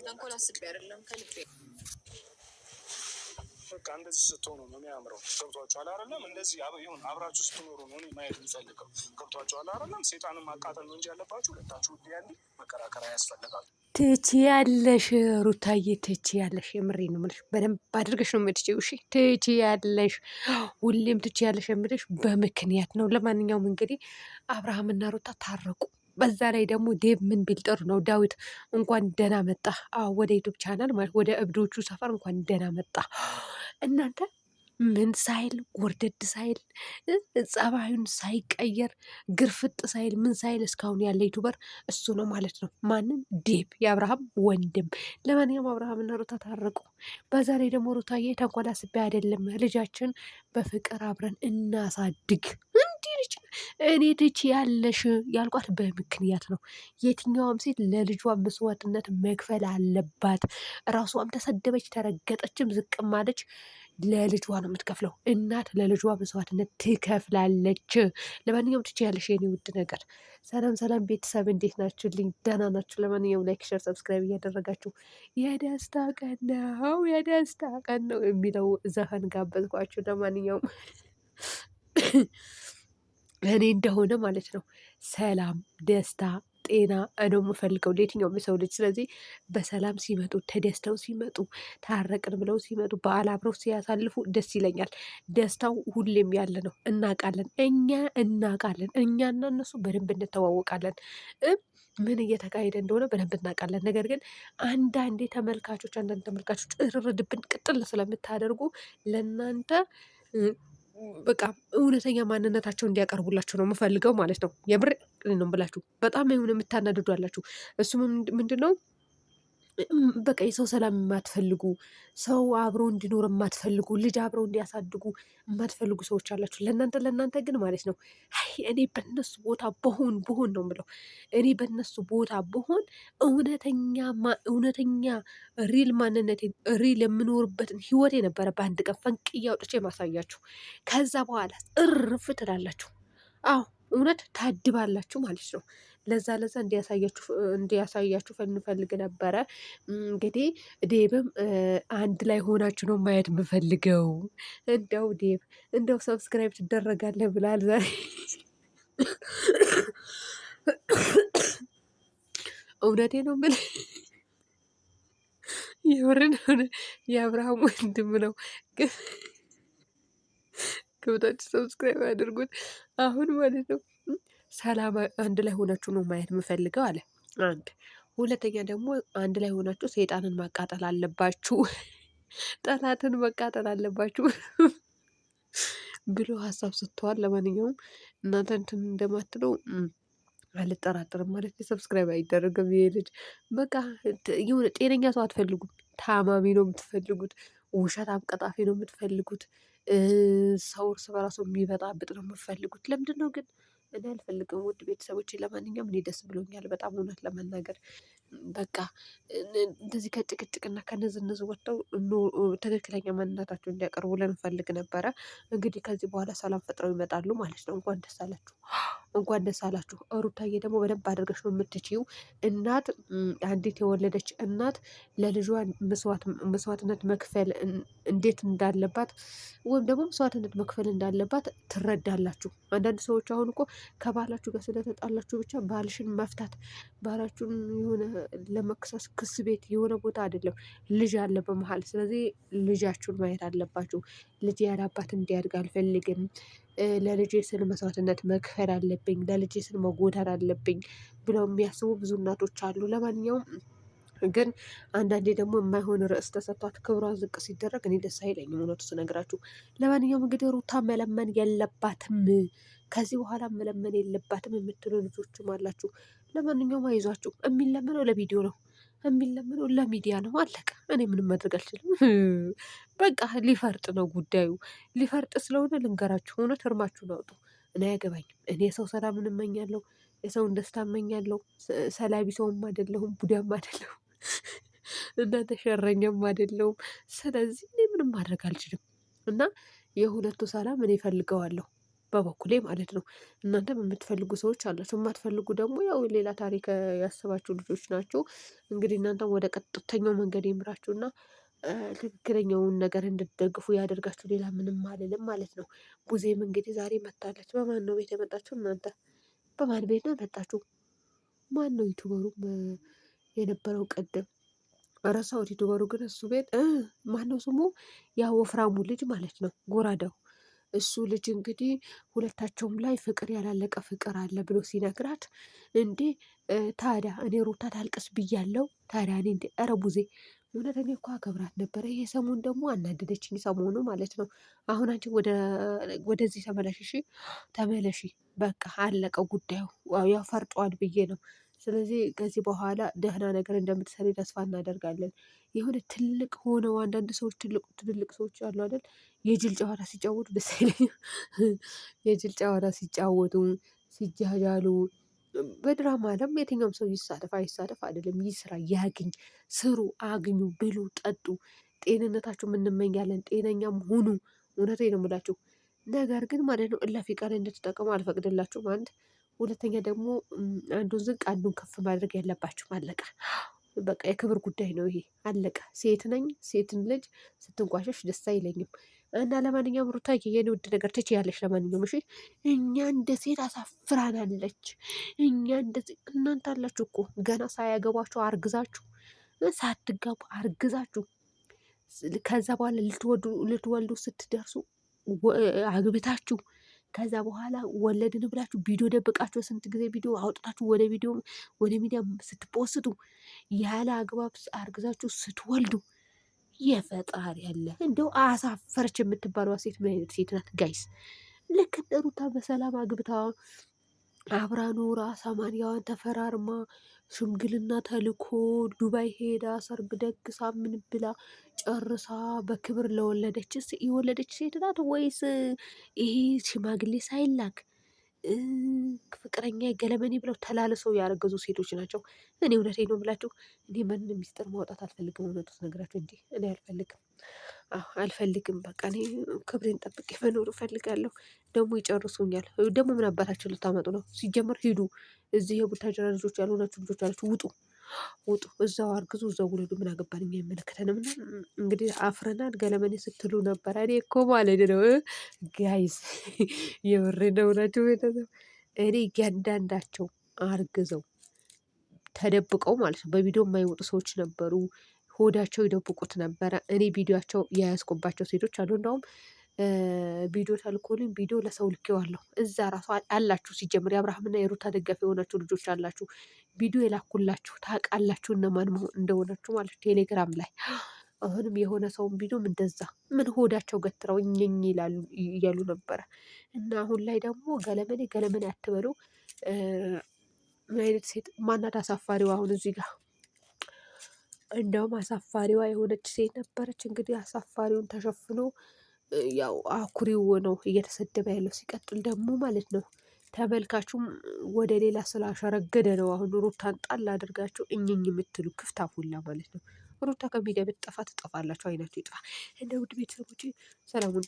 ተንኮል አስቤ አይደለም ከልቤ። በቃ እንደዚህ ስትሆኑ ነው የሚያምረው። ገብቷችኋል አይደለም? እንደዚህ ይሁን አብራችሁ ስትኖሩ ነው ማየት የሚፈልገው። ገብቷችኋል አይደለም? ሴጣንን ማቃጠል ነው እንጂ ያለባችሁ ሁለታችሁ ያኔ መከራከር አያስፈልጋል። ትችያለሽ ሩታዬ፣ ትችያለሽ። የምሬን ነው የምልሽ። በደንብ አድርገሽ ነው የምትችይው። እሺ ትችያለሽ፣ ሁሌም ትችያለሽ የምልሽ በምክንያት ነው። ለማንኛውም እንግዲህ አብርሃምና ሩታ ታረቁ። በዛ ላይ ደግሞ ዴቭ ምን ቢል ጥሩ ነው፣ ዳዊት እንኳን ደህና መጣ ወደ ዩቱብ ቻናል ማለት ወደ እብዶቹ ሰፈር እንኳን ደህና መጣ። እናንተ ምን ሳይል ወርደድ ሳይል ጸባዩን ሳይቀየር ግርፍጥ ሳይል ምን ሳይል እስካሁን ያለ ዩቱበር እሱ ነው ማለት ነው። ማንም ዴብ የአብርሃም ወንድም። ለማንኛውም አብርሃምና ሩታ ታረቁ። በዛ ላይ ደግሞ ሩታዬ ተንኮል አስቤ አይደለም፣ ልጃችን በፍቅር አብረን እናሳድግ እንዲልች እኔ ትች ያለሽ ያልኳት በምክንያት ነው። የትኛውም ሴት ለልጇ መስዋዕትነት መክፈል አለባት። ራሷም ተሰደበች፣ ተረገጠችም፣ ዝቅም አለች ለልጇ ነው የምትከፍለው። እናት ለልጇ መስዋዕትነት ትከፍላለች። ለማንኛውም ትችያለሽ የኔ ውድ ነገር። ሰላም ሰላም ቤተሰብ እንዴት ናችሁልኝ? ደህና ናችሁ? ለማንኛውም ላይክ፣ ሸር፣ ሰብስክራይብ እያደረጋችሁ የደስታ ቀን ነው የደስታ ቀን ነው የሚለው ዘፈን ጋበዝኳችሁ። ለማንኛውም እኔ እንደሆነ ማለት ነው ሰላም፣ ደስታ፣ ጤና ነው የምፈልገው ለየትኛውም የሰው ልጅ። ስለዚህ በሰላም ሲመጡ፣ ተደስተው ሲመጡ፣ ታረቅን ብለው ሲመጡ፣ በዓል አብረው ሲያሳልፉ ደስ ይለኛል። ደስታው ሁሌም ያለ ነው፣ እናውቃለን። እኛ እናውቃለን። እኛና እነሱ በደንብ እንተዋወቃለን። ምን እየተካሄደ እንደሆነ በደንብ እናውቃለን። ነገር ግን አንዳንድ ተመልካቾች እርርድብን ቅጥል ስለምታደርጉ ለእናንተ በቃ እውነተኛ ማንነታቸው እንዲያቀርቡላችሁ ነው የምፈልገው ማለት ነው። የምር ነው ብላችሁ በጣም የሆነ የምታናድዱ አላችሁ። እሱ ምንድን ነው? በቃ የሰው ሰላም የማትፈልጉ፣ ሰው አብሮ እንዲኖር የማትፈልጉ፣ ልጅ አብረው እንዲያሳድጉ የማትፈልጉ ሰዎች አላችሁ። ለእናንተ ግን ማለት ነው እኔ በነሱ ቦታ በሆን ነው የምለው። እኔ በነሱ ቦታ በሆን እውነተኛ ሪል ማንነቴን ሪል የምኖርበትን ህይወት የነበረ በአንድ ቀን ፈንቅዬ አውጥቼ ማሳያችሁ። ከዛ በኋላ እርፍ ትላላችሁ። አዎ እውነት ታድባላችሁ ማለት ነው። ለዛ እንዲያሳያችሁ እንፈልግ ነበረ። እንግዲህ ዴብም አንድ ላይ ሆናችሁ ነው ማየት የምፈልገው። እንደው ዴብ እንደው ሰብስክራይብ ትደረጋለህ ብላል ዛሬ። እውነቴ ነው የምልህ፣ የምርን ሆነ የአብርሃም ወንድም ነው። ገብታችሁ ሰብስክራይብ አድርጉት አሁን ማለት ነው። ሰላም አንድ ላይ ሆናችሁ ነው ማየት የምፈልገው አለ አንድ። ሁለተኛ ደግሞ አንድ ላይ ሆናችሁ ሰይጣንን ማቃጠል አለባችሁ፣ ጠላትን መቃጠል አለባችሁ ብሎ ሀሳብ ሰጥተዋል። ለማንኛውም እናንተ እንትን እንደማትለው አልጠራጠርም ማለት ሰብስክራይብ አይደረግም። ይሄ ልጅ በቃ የሆነ ጤነኛ ሰው አትፈልጉም። ታማሚ ነው የምትፈልጉት። ውሸታም ቀጣፊ ነው የምትፈልጉት። ሰው እርስ በራሱ የሚበጣብጥ ነው የምትፈልጉት። ለምንድን ነው ግን? እኔ አልፈልግም። ውድ ቤተሰቦች ለማንኛውም እኔ ደስ ብሎኛል በጣም እውነት ለመናገር በቃ እንደዚህ ከጭቅጭቅና ከንዝንዝ ወጥተው ትክክለኛ ማንነታቸው እንዲያቀርቡ ልንፈልግ ነበረ። እንግዲህ ከዚህ በኋላ ሰላም ፈጥረው ይመጣሉ ማለት ነው። እንኳን ደስ አላችሁ፣ እንኳን ደስ አላችሁ። ሩታዬ ደግሞ በደንብ አድርገሽ ነው የምትችይው። እናት አንዲት የወለደች እናት ለልጇ መስዋዕትነት መክፈል እንዴት እንዳለባት ወይም ደግሞ መስዋዕትነት መክፈል እንዳለባት ትረዳላችሁ። አንዳንድ ሰዎች አሁን እኮ ከባላችሁ ጋር ስለተጣላችሁ ብቻ ባልሽን መፍታት፣ ባላችሁን የሆነ ለመክሰስ ክስ ቤት የሆነ ቦታ አይደለም፣ ልጅ አለ በመሀል። ስለዚህ ልጃችሁን ማየት አለባችሁ። ልጅ ያለ አባት እንዲያድግ አልፈልግም። ለልጄ ስል መስዋዕትነት መክፈል አለብኝ፣ ለልጄ ስል መጎዳት አለብኝ ብለው የሚያስቡ ብዙ እናቶች አሉ። ለማንኛውም ግን አንዳንዴ ደግሞ የማይሆን ርዕስ ተሰጥቷት ክብሯ ዝቅ ሲደረግ እኔ ደስ አይለኝም፣ እውነቱ ስነግራችሁ። ለማንኛውም እንግዲህ ሩታ መለመን የለባትም፣ ከዚህ በኋላ መለመን የለባትም የምትሉ ልጆችም አላችሁ። ለማንኛውም አይዟችሁ። የሚለመነው ለቪዲዮ ነው፣ የሚለመነው ለሚዲያ ነው። አለቀ። እኔ ምንም ማድረግ አልችልም። በቃ ሊፈርጥ ነው ጉዳዩ። ሊፈርጥ ስለሆነ ልንገራችሁ፣ እውነት እርማችሁን አውጡ። እኔ አያገባኝም። እኔ የሰው ሰላምን እመኛለሁ፣ የሰውን ደስታ እመኛለሁ። ሰላቢ ሰውም አይደለሁም፣ ቡዳም አይደለሁም፣ እናንተ ሸረኛም አይደለሁም። ስለዚህ እኔ ምንም ማድረግ አልችልም እና የሁለቱ ሰላም እኔ እፈልገዋለሁ። በበኩሌ ማለት ነው። እናንተም የምትፈልጉ ሰዎች አላችሁ፣ የማትፈልጉ ደግሞ ያው ሌላ ታሪክ ያሰባችሁ ልጆች ናቸው። እንግዲህ እናንተም ወደ ቀጥተኛው መንገድ ይምራችሁና ትክክለኛውን ነገር እንድትደግፉ ያደርጋችሁ። ሌላ ምንም አልልም ማለት ነው። ቡዜም እንግዲህ ዛሬ መታለች። በማን ነው ቤት የመጣችሁ እናንተ? በማን ቤት ነው የመጣችሁ? ማን ነው ዩቱበሩም የነበረው ቅድም ረሳሁት። ዩቱበሩ ግን እሱ ቤት ማነው ስሙ? ያ ወፍራሙ ልጅ ማለት ነው፣ ጎራዳው እሱ ልጅ እንግዲህ ሁለታቸውም ላይ ፍቅር ያላለቀ ፍቅር አለ ብሎ ሲነግራት፣ እንዴ ታዲያ እኔ ሩታ ታልቅስ ብያለው። ታዲያ እኔ እንዴ ኧረ ቡዜ እውነት እኔ እኮ አከብራት ነበረ። ይሄ ሰሞን ደግሞ አናደደችኝ፣ ሰሞኑ ማለት ነው። አሁን አንቺ ወደዚህ ተመለሽ፣ እሺ ተመለሺ። በቃ አለቀው ጉዳዩ። ያው ፈርጧል ብዬ ነው። ስለዚህ ከዚህ በኋላ ደህና ነገር እንደምትሰሪ ተስፋ እናደርጋለን። የሆነ ትልቅ ሆነው አንዳንድ ሰዎች ትልልቅ ሰዎች አሉ አይደል? የጅል ጨዋታ ሲጫወቱ ደስ አይለኝም። የጅል ጨዋታ ሲጫወቱ ሲጃጃሉ፣ በድራማ ዓለም የትኛውም ሰው ይሳተፍ አይሳተፍ አይደለም፣ ይስራ ያግኝ። ስሩ፣ አግኙ፣ ብሉ፣ ጠጡ። ጤንነታችሁ እንመኛለን። ጤነኛም ሁኑ። እውነቴን ነው የምላችሁ። ነገር ግን ማለት ነው እላፊ ቃል እንድትጠቀሙ አልፈቅድላችሁም። አንድ ሁለተኛ ደግሞ አንዱን ዝቅ አንዱን ከፍ ማድረግ ያለባችሁ አለቀ። በቃ የክብር ጉዳይ ነው ይሄ አለቀ። ሴት ነኝ፣ ሴትን ልጅ ስትንቋሸሽ ደስ አይለኝም። እና ለማንኛውም ሩታዬ የኔ ውድ ነገር ትችያለሽ። ለማንኛውም እሺ፣ እኛ እንደ ሴት አሳፍራናለች። እኛ እንደዚህ እናንተ አላችሁ እኮ ገና ሳያገባችሁ አርግዛችሁ፣ ሳትጋቡ አርግዛችሁ፣ ከዛ በኋላ ልትወልዱ ስትደርሱ አግብታችሁ፣ ከዛ በኋላ ወለድን ብላችሁ ቪዲዮ ደብቃችሁ ስንት ጊዜ ቪዲዮ አውጥታችሁ ወደ ሚዲያ ስትፖስቱ፣ ያለ አግባብ አርግዛችሁ ስትወልዱ፣ የፈጣሪ ያለ እንደው አሳፈረች የምትባለዋ ሴት ምን አይነት ሴት ናት ጋይስ? ልክ እንደ ሩታ በሰላም አግብታ አብራ ኖራ ሰማንያዋን ተፈራርማ ሽምግልና ተልኮ ዱባይ ሄዳ ሰርግ ደግሳ ምን ብላ ጨርሳ በክብር ለወለደችስ የወለደች ሴት ናት ወይስ ይሄ ሽማግሌ ሳይላክ ፍቅረኛ ገለመኔ ብለው ተላልሰው ያረገዙ ሴቶች ናቸው? እኔ እውነቴን ነው የምላችሁ። እኔ ማንም ሚስጥር ማውጣት አልፈልግም። እውነቱን ነገራችሁ እንጂ እኔ አልፈልግም። አልፈልግም። በቃ እኔ ክብሬን ጠብቄ መኖር እፈልጋለሁ። ደግሞ ይጨርሱኛል። ደግሞ ምን አባታቸው ልታመጡ ነው? ሲጀመር ሂዱ። እዚህ የቡታጀራ ልጆች ያልሆናችሁ ልጆች አላችሁ፣ ውጡ ውጡ። እዛው አርግዙ፣ እዛው ውለዱ። ምን አገባን? እኛ አይመለከተንም። እና እንግዲህ አፍረናል ገለመኔ ስትሉ ነበር። እኔ እኮ ማለት ነው ጋይስ የምሬ ነው ናቸው ቤተሰብ። እኔ እያንዳንዳቸው አርግዘው ተደብቀው ማለት ነው በቪዲዮ የማይወጡ ሰዎች ነበሩ። ሆዳቸው ይደብቁት ነበረ። እኔ ቪዲዮቸው የያዝኩባቸው ሴቶች አሉ። እንደውም ቪዲዮ ተልኮልኝ ቪዲዮ ለሰው ልኬዋለሁ። እዛ ራሱ አላችሁ። ሲጀምር የአብርሃምና የሩታ ደጋፊ የሆናችሁ ልጆች አላችሁ። ቪዲዮ የላኩላችሁ ታውቃላችሁ እነማን እንደሆናችሁ ማለት ቴሌግራም ላይ። አሁንም የሆነ ሰውን ቪዲዮም እንደዛ ምን ሆዳቸው ገትረው እኝኝ እያሉ ነበረ። እና አሁን ላይ ደግሞ ገለመኔ ገለመኔ አትበሉ። ምን አይነት ሴት ማናት አሳፋሪዋ? አሁን እዚህ ጋር እንደውም አሳፋሪዋ የሆነች ሴት ነበረች። እንግዲህ አሳፋሪውን ተሸፍኖ ያው አኩሪው ነው እየተሰደበ ያለው። ሲቀጥል ደግሞ ማለት ነው ተመልካቹም ወደ ሌላ ስላሸረገደ ነው አሁን ሩታን ጣል አድርጋችሁ እኝኝ የምትሉ ክፍታፍ ሁላ ማለት ነው። ሩታ ከሚዲያ ብትጠፋ ትጠፋላችሁ። አይናችሁ ይጥፋ። እንደ ውድ ቤተሰቦች ሰላሙን